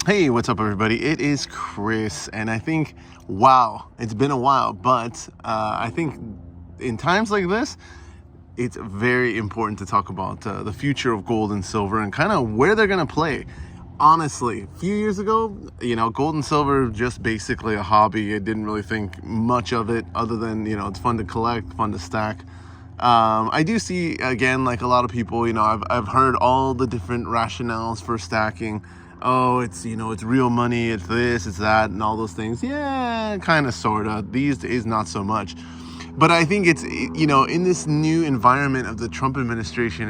Hey, what's up, everybody? It is Chris, and I think, wow, it's been a while, but I think in times like this, it's very important to talk about the future of gold and silver and kind of where they're going to play. Honestly, a few years ago, gold and silver just basically a hobby. I didn't really think much of it other than, it's fun to collect, fun to stack. I do see, again, like a lot of people, I've heard all the different rationales for stacking. Oh, it's real money, it's this, it's that, and all those things. Yeah, kind of, sort of. These days, not so much. But I think it's, in this new environment of the Trump administration,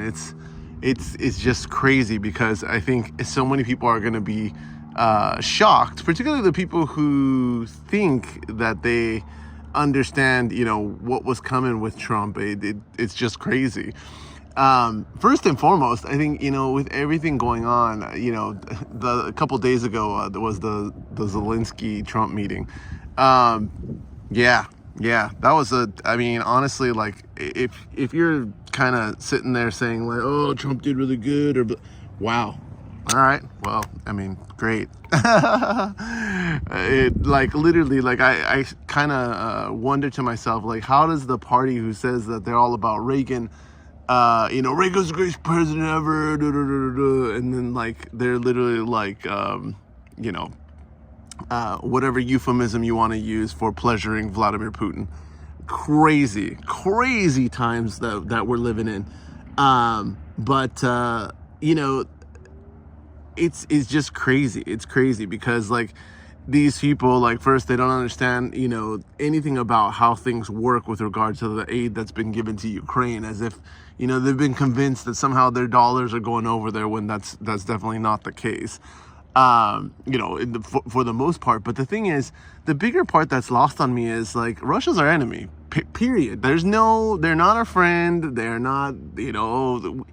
it's just crazy, because I think so many people are going to be shocked, particularly the people who think that they understand, what was coming with Trump. It's just crazy. First and foremost, I think, with everything going on, a couple days ago, there was the Zelensky Trump meeting. Yeah, that was honestly, like, if you're kind of sitting there saying like, oh, Trump did really good, or wow. All right. Well, great. It, like, literally, like, I kind of wonder to myself, like, how does the party who says that they're all about Reagan, Reagan's the greatest president ever, and then, like, they're literally like, whatever euphemism you want to use for pleasuring Vladimir Putin. Crazy times that we're living in. It's just crazy. It's crazy because, like, these people, like, first, they don't understand, anything about how things work with regard to the aid that's been given to Ukraine, as if, they've been convinced that somehow their dollars are going over there, when that's definitely not the case, for the most part. But the thing is, the bigger part that's lost on me is, like, Russia's our enemy, period. They're not our friend. They're not,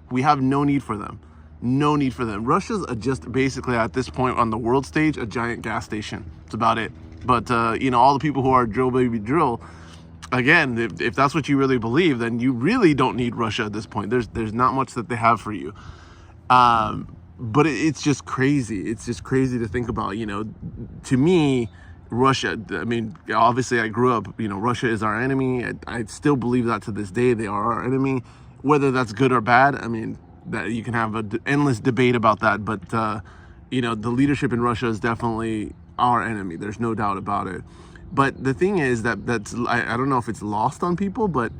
we have no need for them. No need for them. Russia's just basically, at this point on the world stage, a giant gas station. That's about it. But, all the people who are drill baby drill, again, if that's what you really believe, then you really don't need Russia at this point. There's not much that they have for you. But it's just crazy. It's just crazy to think about. To me, Russia, obviously I grew up, Russia is our enemy. I still believe that to this day. They are our enemy. Whether that's good or bad, that you can have an endless debate about that, but the leadership in Russia is definitely our enemy. There's no doubt about it. But the thing is that's I don't know if it's lost on people, but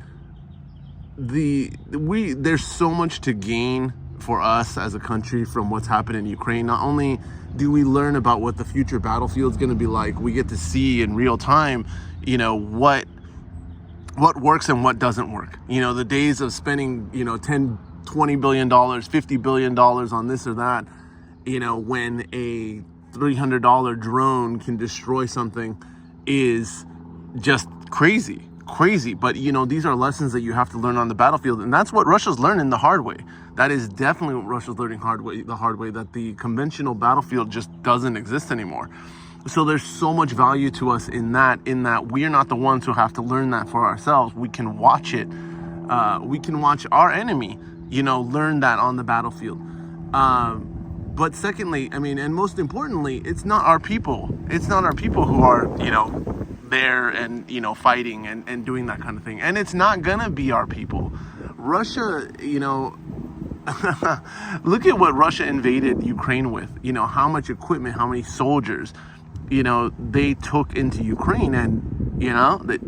there's so much to gain for us as a country from what's happened in Ukraine. Not only do we learn about what the future battlefield is going to be like, we get to see in real time, what works and what doesn't work. The days of spending, $20 billion, $50 billion on this or that, when a $300 drone can destroy something, is just crazy. But, these are lessons that you have to learn on the battlefield. And that's what Russia's learning the hard way. That is definitely what Russia's learning the hard way, that the conventional battlefield just doesn't exist anymore. So there's so much value to us in that we're not the ones who have to learn that for ourselves. We can watch it. We can watch our enemy, learn that on the battlefield. But secondly, and most importantly, it's not our people. It's not our people who are, there and, fighting and doing that kind of thing. And it's not gonna be our people. Russia, look at what Russia invaded Ukraine with. How much equipment, how many soldiers, they took into Ukraine. And, that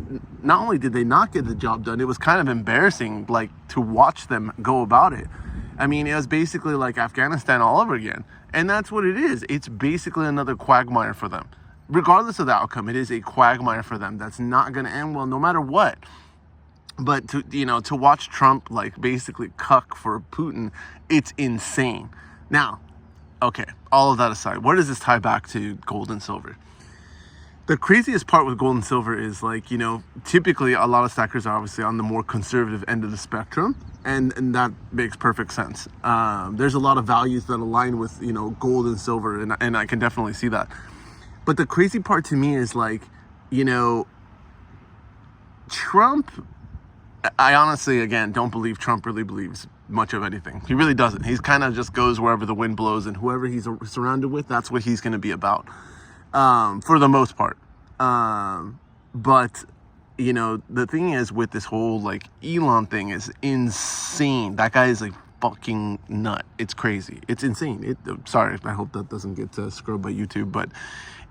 not only did they not get the job done, it was kind of embarrassing, like, to watch them go about it. It was basically like Afghanistan all over again. And that's what it is. It's basically another quagmire for them. Regardless of the outcome, it is a quagmire for them that's not going to end well, no matter what. But to watch Trump, like, basically cuck for Putin, it's insane. Now, okay, all of that aside, where does this tie back to gold and silver? The craziest part with gold and silver is, like, typically a lot of stackers are obviously on the more conservative end of the spectrum, and that makes perfect sense. There's a lot of values that align with, gold and silver, and I can definitely see that. But the crazy part to me is, like, Trump, I honestly, again, don't believe Trump really believes much of anything. He really doesn't. He's kind of just goes wherever the wind blows, and whoever he's surrounded with, that's what he's going to be about, for the most part. But you know, the thing is with this whole like Elon thing is insane. That guy is like fucking nut. It's crazy. It's insane. Sorry, I hope that doesn't get scrubbed by YouTube, but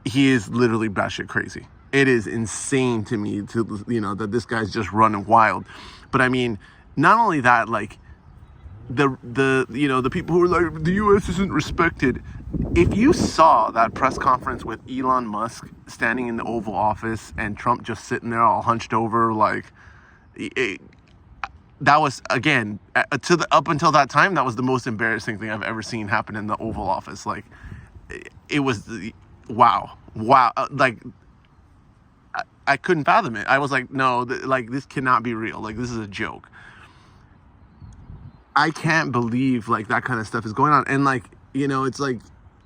he is literally batshit crazy. It is insane to me to, you know, that this guy's just running wild. But I mean, not only that, like the you know, the people who are like, the US isn't respected. If you saw that press conference with Elon Musk standing in the Oval Office and Trump just sitting there all hunched over, like, that was, again, up until that time, that was the most embarrassing thing I've ever seen happen in the Oval Office. Like, it was, wow. Like, I couldn't fathom it. I was like, no, like, this cannot be real. Like, this is a joke. I can't believe, like, that kind of stuff is going on. And, like, you know, it's like,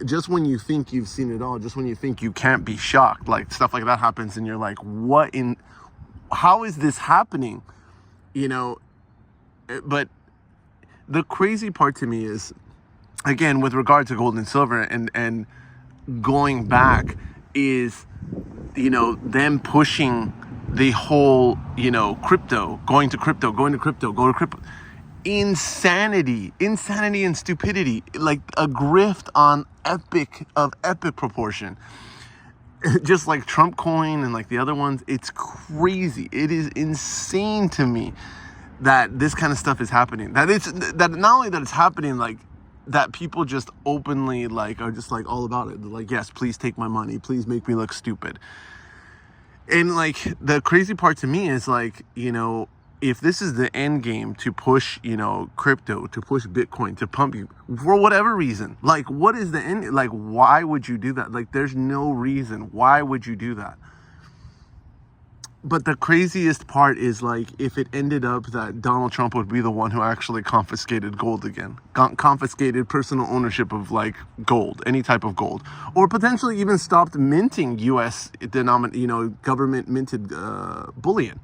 just when you think you've seen it all, just when you think you can't be shocked, like, stuff like that happens, and you're like, how is this happening? You know, but the crazy part to me is, again, with regard to gold and silver and going back, is, you know, them pushing the whole, you know, going to crypto. Insanity and stupidity, like a grift on epic proportion. Just like Trump coin and like the other ones, it's crazy. It is insane to me that this kind of stuff is happening. That not only that it's happening, like that people just openly like are just like all about it. They're like, yes, please take my money, please make me look stupid. And like the crazy part to me is like, you know, if this is the end game to push, you know, crypto, to push Bitcoin, to pump you for whatever reason, like what is the end? Like, why would you do that? Like, there's no reason. Why would you do that? But the craziest part is like, if it ended up that Donald Trump would be the one who actually confiscated gold again, confiscated personal ownership of like gold, any type of gold, or potentially even stopped minting U.S. government minted bullion.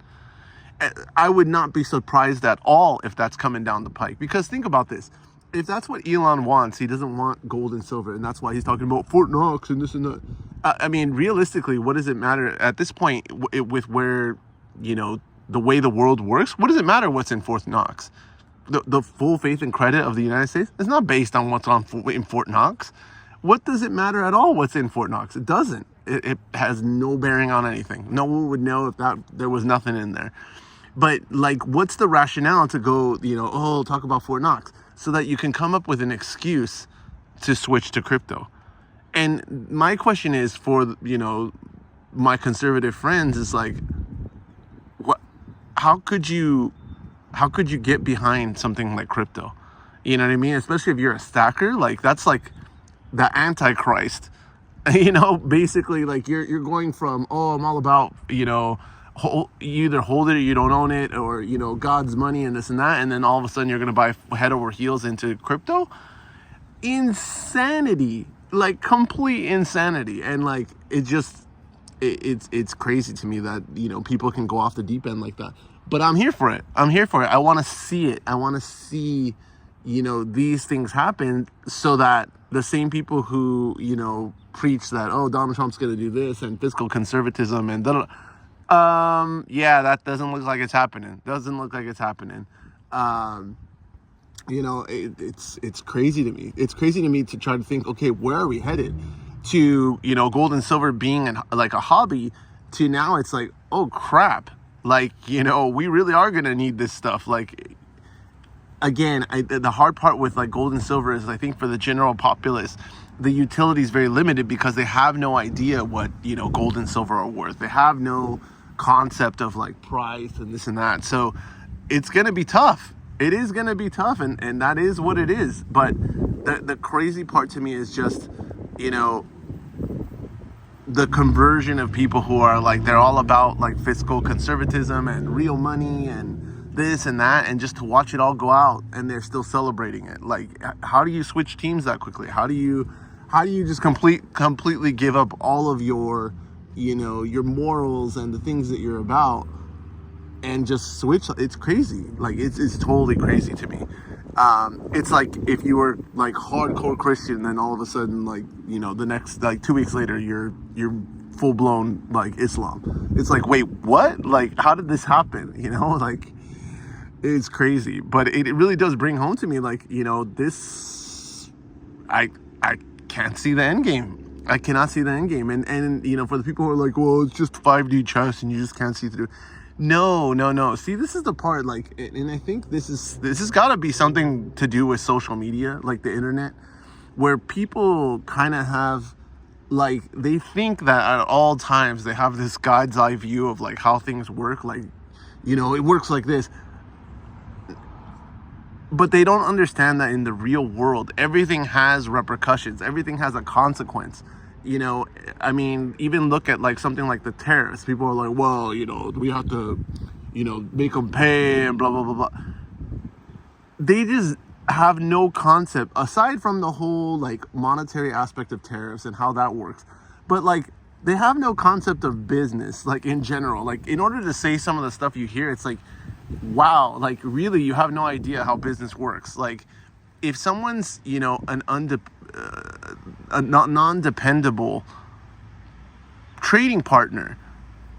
I would not be surprised at all if that's coming down the pike. Because think about this. If that's what Elon wants, he doesn't want gold and silver. And that's why he's talking about Fort Knox and this and that. I mean, realistically, what does it matter at this point with where, you know, the way the world works? What does it matter what's in Fort Knox? The full faith and credit of the United States is not based on what's in Fort Knox. What does it matter at all what's in Fort Knox? It doesn't. It has no bearing on anything. No one would know if there was nothing in there. But, like, what's the rationale to go, you know, talk about Fort Knox? So that you can come up with an excuse to switch to crypto. And my question is for, you know, my conservative friends is like, how could you get behind something like crypto? You know what I mean? Especially if you're a stacker, like, that's like the Antichrist. You know, basically, like, you're going from, I'm all about, you know, you either hold it or you don't own it, or, you know, God's money and this and that, and then all of a sudden you're going to buy head over heels into crypto. Insanity, like complete insanity. And like, it's crazy to me that, you know, people can go off the deep end like that. But I'm here for it. I want to see it. I want to see, you know, these things happen, so that the same people who, you know, preach that, Donald Trump's going to do this and fiscal conservatism and that doesn't look like it's happening. You know, it's crazy to me. It's crazy to me to try to think, okay, where are we headed? To, you know, gold and silver being like a hobby, to now it's like, oh crap, like, you know, we really are gonna need this stuff. Like, again, the hard part with like gold and silver is, I think, for the general populace, the utility is very limited because they have no idea what, you know, gold and silver are worth. They have no concept of like price and this and that. So it's going to be tough. It is going to be tough. And that is what it is. But the crazy part to me is just, you know, the conversion of people who are like, they're all about like fiscal conservatism and real money and this and that, and just to watch it all go out and they're still celebrating it. Like, how do you switch teams that quickly? How do you just completely give up all of your, you know, your morals and the things that you're about and just switch? It's crazy. Like, it's totally crazy to me. It's like if you were like hardcore Christian, then all of a sudden, like, you know, the next like 2 weeks later, you're full blown like Islam. It's like, wait, what? Like, how did this happen? You know, like, it's crazy. But it really does bring home to me, like, you know, this, I can't see the end game. I cannot see the end game. And you know, for the people who are like, well, it's just 5D chess and you just can't see through. No. See, this is the part, like, and I think this has got to be something to do with social media, like the internet, where people kind of have, like, they think that at all times they have this God's eye view of like how things work. Like, you know, it works like this. But they don't understand that in the real world, everything has repercussions. Everything has a consequence. You know, I mean, even look at like something like the tariffs. People are like, well, you know, we have to, you know, make them pay and blah, blah, blah, blah. They just have no concept, aside from the whole like monetary aspect of tariffs and how that works. But like, they have no concept of business, like in general. Like, in order to say some of the stuff you hear, it's like, wow, like really, you have no idea how business works. Like, if someone's, you know, a non-dependable trading partner,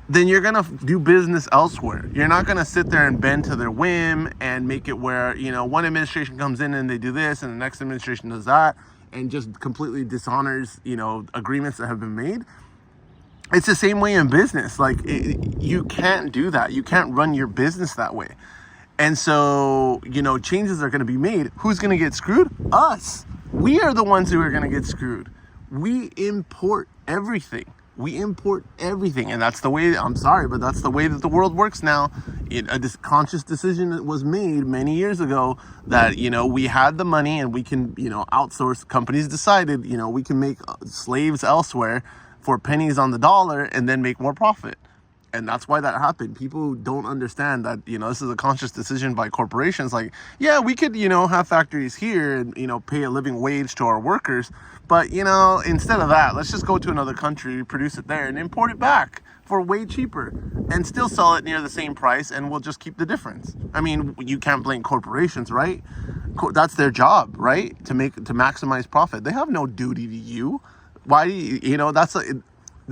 then you're gonna do business elsewhere. You're not gonna sit there and bend to their whim and make it where, you know, one administration comes in and they do this and the next administration does that and just completely dishonors, you know, agreements that have been made. It's the same way in business. Like, you can't do that. You can't run your business that way. And so, you know, changes are going to be made. Who's going to get screwed? Us. We are the ones who are going to get screwed. We import everything. And that's the way, I'm sorry, but that's the way that the world works now. A conscious decision was made many years ago that, you know, we had the money and we can, you know, outsource. Companies decided, you know, we can make slaves elsewhere for pennies on the dollar and then make more profit. And that's why that happened. People don't understand that, you know, this is a conscious decision by corporations. Like, yeah, we could, you know, have factories here and, you know, pay a living wage to our workers. But, you know, instead of that, let's just go to another country, produce it there and import it back for way cheaper and still sell it near the same price. And we'll just keep the difference. I mean, you can't blame corporations, right? That's their job, right? To maximize profit. They have no duty to you. Why do you know,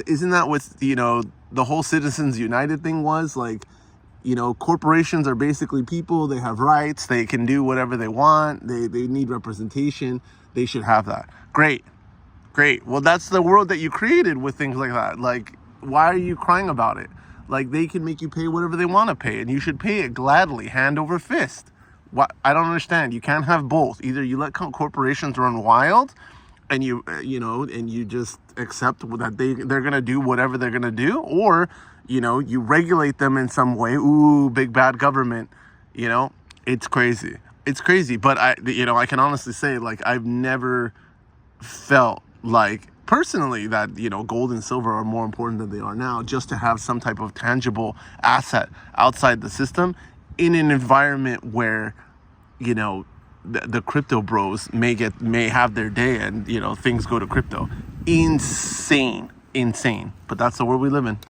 isn't that what, you know, the whole Citizens United thing was? Like, you know, corporations are basically people. They have rights. They can do whatever they want. They need representation. They should have that. Great. Well, that's the world that you created with things like that. Like, why are you crying about it? Like, they can make you pay whatever they want to pay, and you should pay it gladly, hand over fist. I don't understand. You can't have both. Either you let corporations run wild, and you know, and you just accept that they're going to do whatever they're going to do, or, you know, you regulate them in some way. Ooh, big bad government. You know, it's crazy. But I can honestly say, like, I've never felt like personally that, you know, gold and silver are more important than they are now, just to have some type of tangible asset outside the system in an environment where, you know, the crypto bros may have their day and, you know, things go to crypto. Insane. But that's the world we live in.